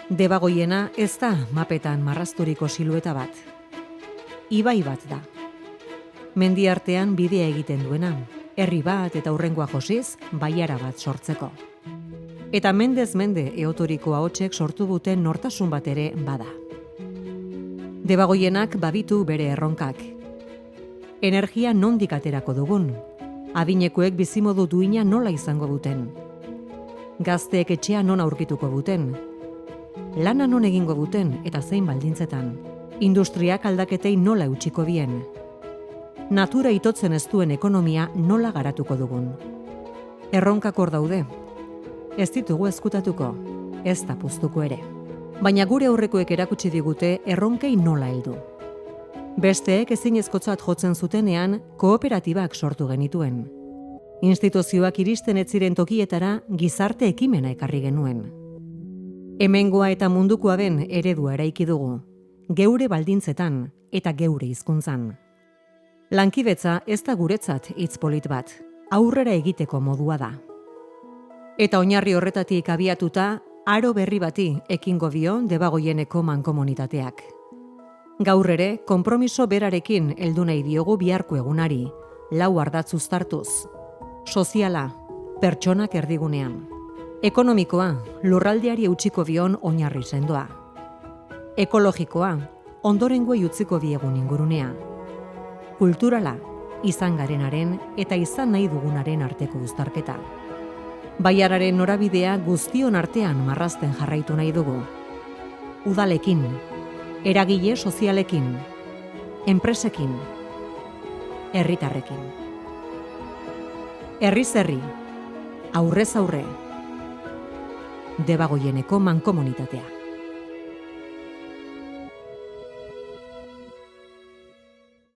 Debagoiena ez da mapetan marrazturiko silueta bat. Ibai bat da. Mendi artean bidea egiten duena, herri bat eta hurrengoa josiz, baiara bat sortzeko. Eta mendez mende eotoriko ahotsek sortu duten nortasun bat ere bada. Debagoienak baditu bere erronkak. Energia nondik aterako dugun, adinekoek bizimodu duina nola izango duten. Gazteek etxea non aurkituko duten, lana non egingo duten eta zein baldintzetan, industriak aldaketei nola eutxiko dien, natura itotzen ez duen ekonomia nola garatuko dugun. Erronkak hor daude, ez ditugu ezkutatuko, ez da puztuko ere. Baina gure aurrekoek erakutsi digute erronkei nola heldu. Besteek ezinezkotzat jotzen zutenean kooperatibak sortu genituen. Instituzioak iristen ez ziren tokietara gizarte ekimena ekarri genuen. Hemengoa eta mundukoa den eredua eraiki dugu, geure baldintzetan eta geure hizkuntzan. Lankidetza ez da guretzat hitz polit bat, aurrera egiteko modua da. Eta oinarri horretatik abiatuta, aro berri bati ekingo dio Debagoieneko mankomunitateak. Gaur ere, konpromiso berarekin heldu nahi diogu biharko egunari, 4 ardatz uztartuz. Soziala, pertsonak erdigunean. Ekonomikoa, lurraldeari eutsiko dion oinarri sendoa. Ekologikoa, ondorengoei utziko diegun ingurunea. Kulturala, izan garenaren eta izan nahi dugunaren arteko uztarketa. Baiararen norabidea guztion artean marrazten jarraitu nahi dugu. Udalekin, eragile sozialekin, enpresekin, herritarrekin. Herriz herri, aurrez aurre, Debagoieneko mankomunitatea.